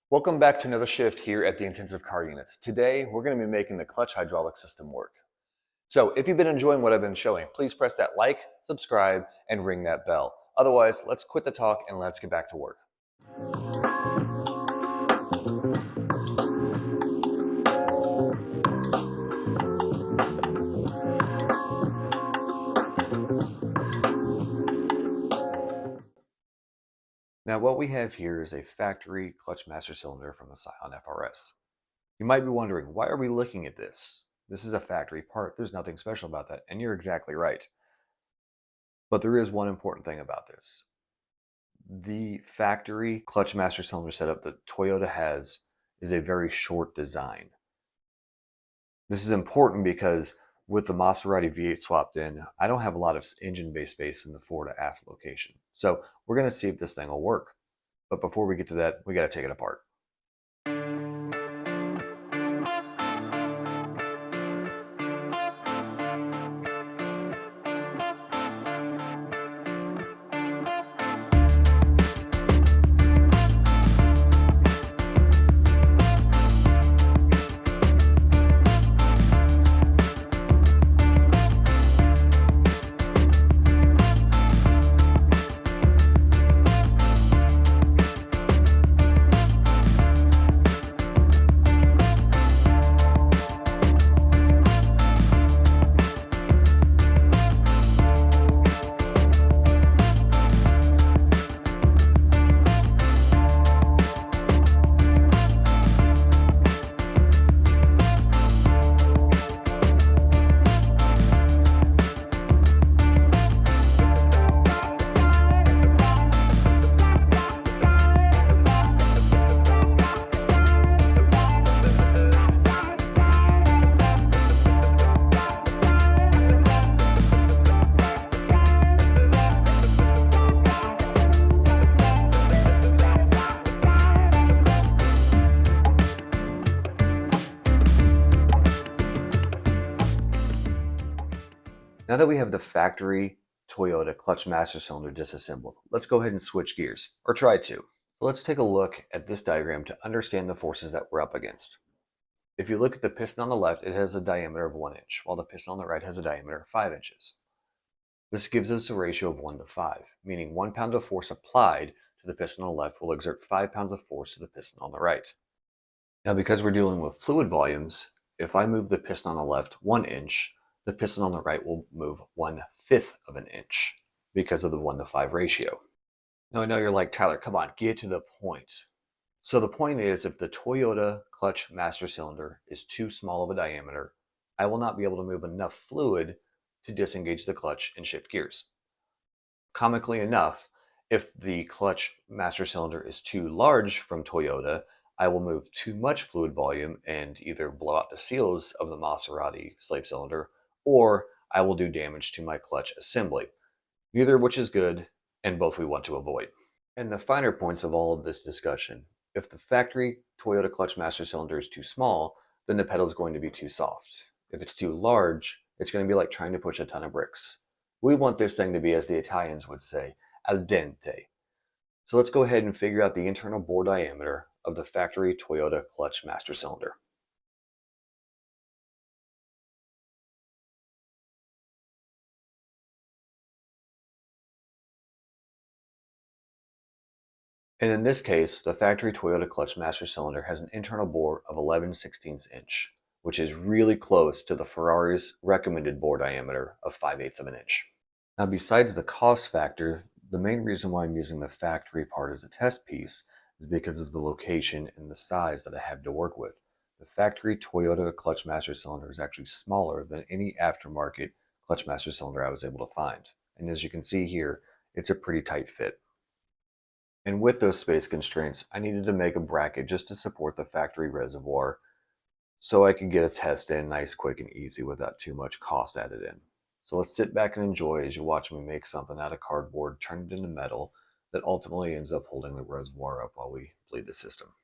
Welcome back to another shift here at the Intensive Car Units. Today, we're going to be making the clutch hydraulic system work. So if you've been enjoying what I've been showing, please press that like, subscribe, and ring that bell. Otherwise, let's quit the talk and let's get back to work. Now what we have here is a factory clutch master cylinder from the Scion FRS. You might be wondering, why are we looking at this? This is a factory part. There's nothing special about that, and you're exactly right. But there is one important thing about this. The factory clutch master cylinder setup that Toyota has is a very short design. This is important because with the Maserati V8 swapped in, I don't have a lot of engine bay space in the forward to aft location. So we're going to see if this thing will work. But before we get to that, we got to take it apart. Now that we have the factory Toyota clutch master cylinder disassembled, let's go ahead and switch gears, or try to. Let's take a look at this diagram to understand the forces that we're up against. If you look at the piston on the left, it has a diameter of 1 inch, while the piston on the right has a diameter of 5 inches. This gives us a ratio of 1 to 5, meaning 1 pound of force applied to the piston on the left will exert 5 pounds of force to the piston on the right. Now because we're dealing with fluid volumes, if I move the piston on the left 1 inch, the piston on the right will move 1/5 of an inch because of the 1 to 5 ratio. Now I know you're like, Tyler, come on, get to the point. So the point is, if the Toyota clutch master cylinder is too small of a diameter, I will not be able to move enough fluid to disengage the clutch and shift gears. Comically enough, if the clutch master cylinder is too large from Toyota, I will move too much fluid volume and either blow out the seals of the Maserati slave cylinder, or I will do damage to my clutch assembly, neither of which is good, and both we want to avoid. And the finer points of all of this discussion, if the factory Toyota clutch master cylinder is too small, then the pedal is going to be too soft. If it's too large, it's going to be like trying to push a ton of bricks. We want this thing to be, as the Italians would say, al dente. So let's go ahead and figure out the internal bore diameter of the factory Toyota clutch master cylinder. And in this case, the factory Toyota clutch master cylinder has an internal bore of 11/16 inch, which is really close to the Ferrari's recommended bore diameter of 5/8 of an inch. Now, besides the cost factor, the main reason why I'm using the factory part as a test piece is because of the location and the size that I have to work with. The factory Toyota clutch master cylinder is actually smaller than any aftermarket clutch master cylinder I was able to find. And as you can see here, it's a pretty tight fit. And with those space constraints, I needed to make a bracket just to support the factory reservoir so I could get a test in nice, quick, and easy without too much cost added in. So let's sit back and enjoy as you watch me make something out of cardboard, turn it into metal that ultimately ends up holding the reservoir up while we bleed the system.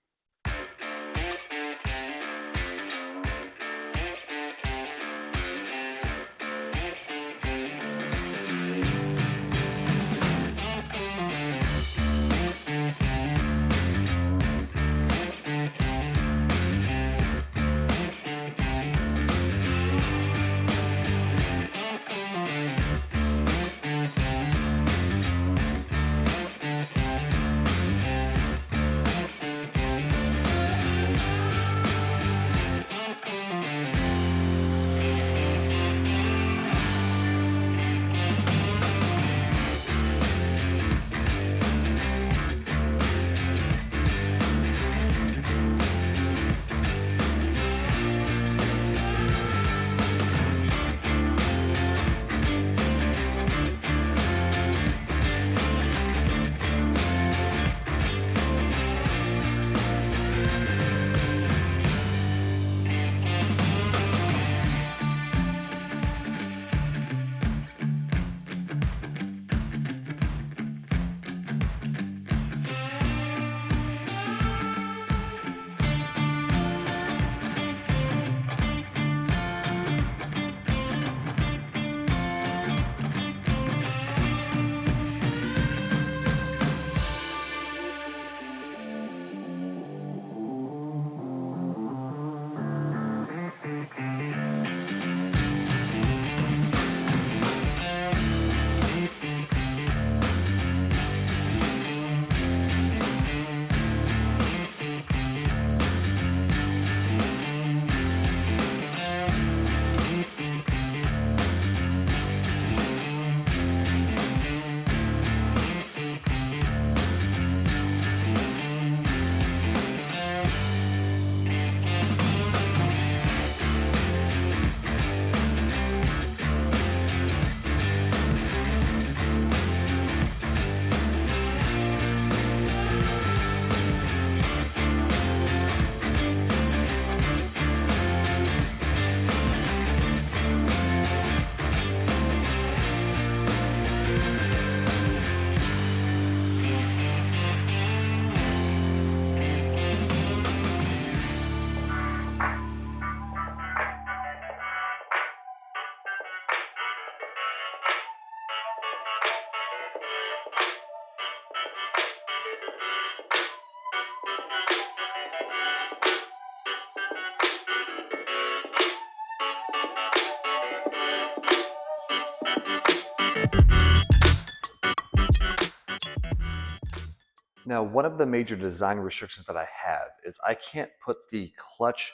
Now, one of the major design restrictions that I have is I can't put the clutch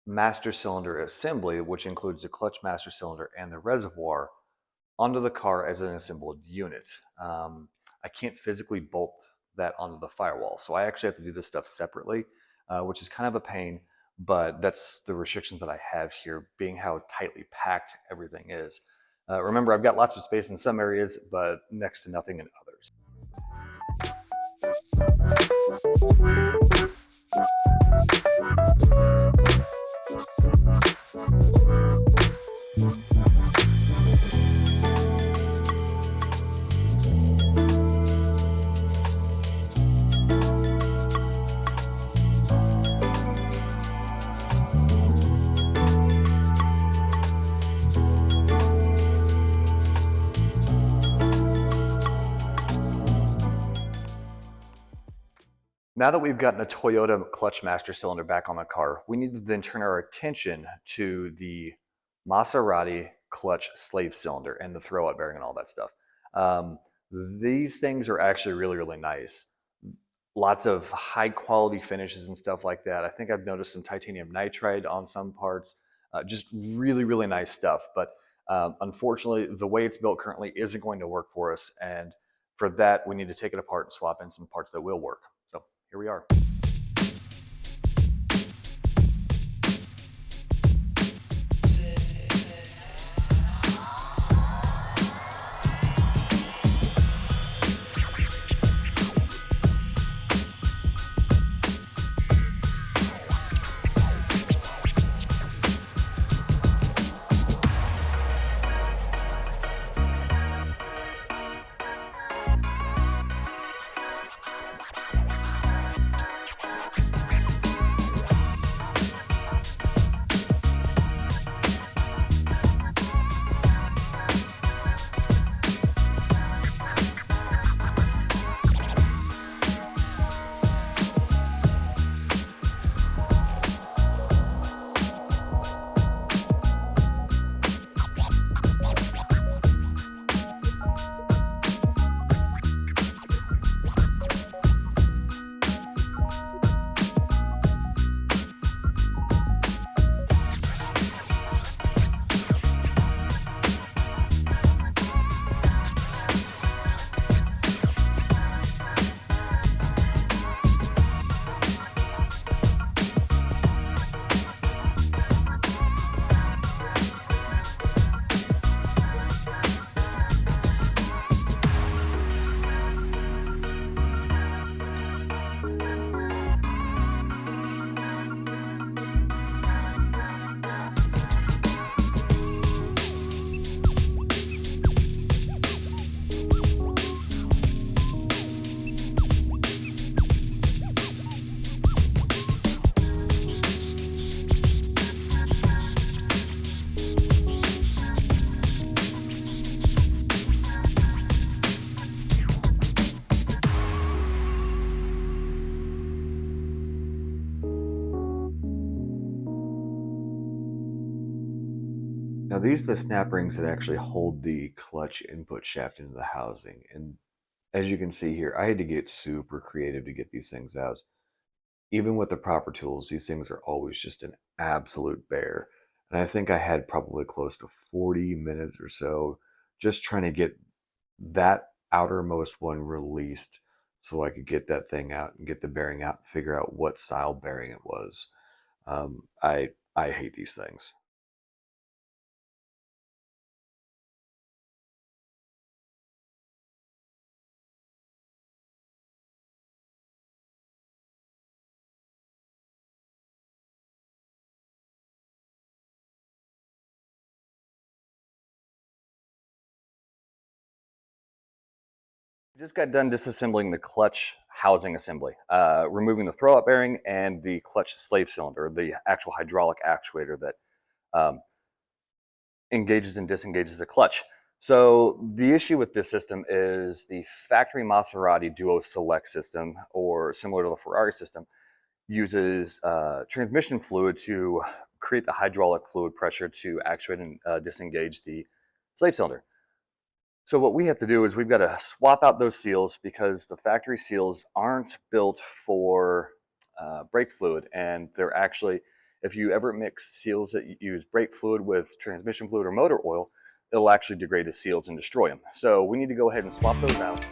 master cylinder assembly, which includes the clutch master cylinder and the reservoir, onto the car as an assembled unit. I can't physically bolt that onto the firewall, so I actually have to do this stuff separately, which is kind of a pain, but that's the restrictions that I have here, being how tightly packed everything is. Remember, I've got lots of space in some areas, but next to nothing in others. Now that we've gotten a Toyota clutch master cylinder back on the car, we need to then turn our attention to the Maserati clutch slave cylinder and the throwout bearing and all that stuff. These things are actually really, really nice. Lots of high quality finishes and stuff like that. I think I've noticed some titanium nitride on some parts. Just really, really nice stuff. But unfortunately, the way it's built currently isn't going to work for us. And for that, we need to take it apart and swap in some parts that will work. So here we are. Now these are the snap rings that actually hold the clutch input shaft into the housing. And as you can see here, I had to get super creative to get these things out. Even with the proper tools, these things are always just an absolute bear. And I think I had probably close to 40 minutes or so just trying to get that outermost one released so I could get that thing out and get the bearing out and figure out what style bearing it was. I hate these things. Just got done disassembling the clutch housing assembly, removing the throwout bearing and the clutch slave cylinder, the actual hydraulic actuator that engages and disengages the clutch. So the issue with this system is the factory Maserati Duo Select system, or similar to the Ferrari system, uses transmission fluid to create the hydraulic fluid pressure to actuate and disengage the slave cylinder. So what we have to do is we've got to swap out those seals because the factory seals aren't built for brake fluid, and they're actually, if you ever mix seals that use brake fluid with transmission fluid or motor oil, it'll actually degrade the seals and destroy them. So we need to go ahead and swap those out.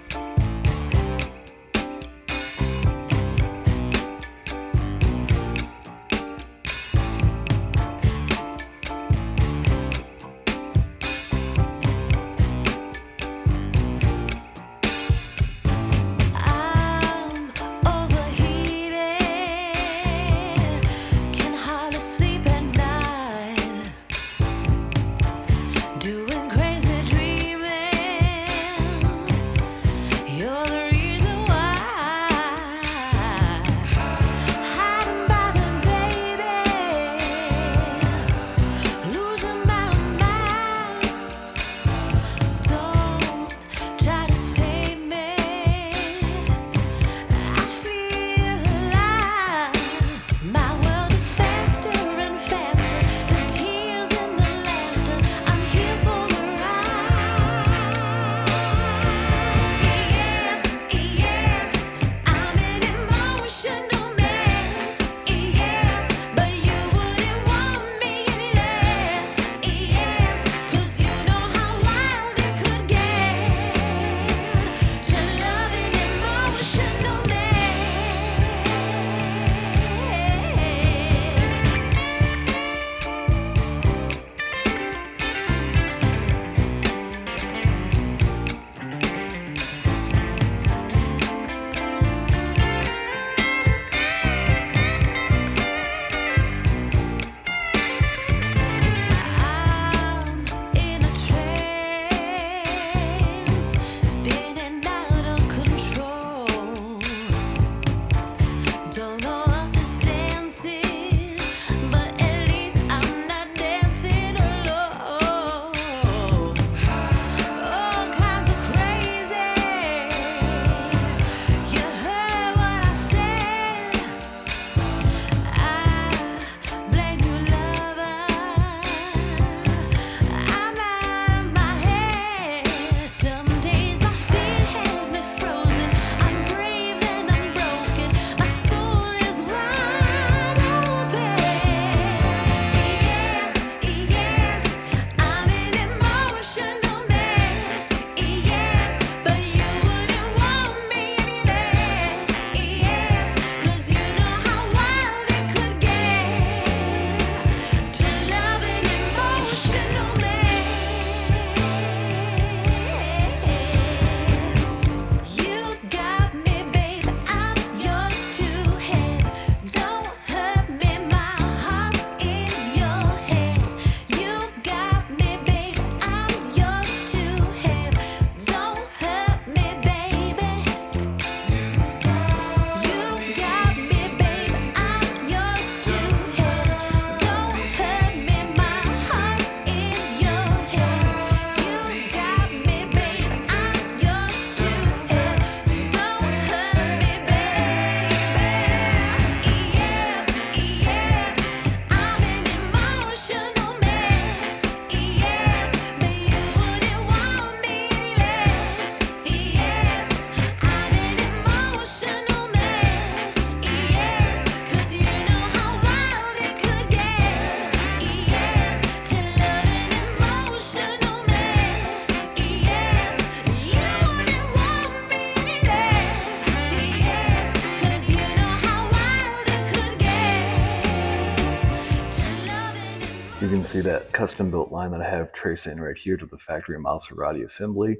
You can see that custom built line that I have traced in right here to the factory Maserati assembly.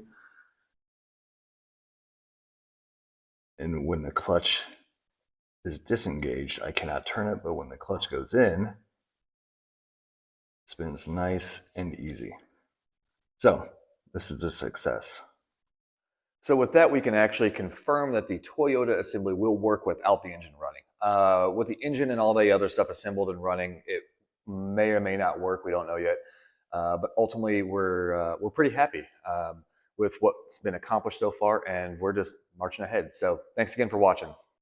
And when the clutch is disengaged, I cannot turn it, but when the clutch goes in, it spins nice and easy. So this is a success. So with that, we can actually confirm that the Toyota assembly will work without the engine running. With the engine and all the other stuff assembled and running, it may or may not work. We don't know yet. But ultimately, we're pretty happy with what's been accomplished so far, and we're just marching ahead. So thanks again for watching.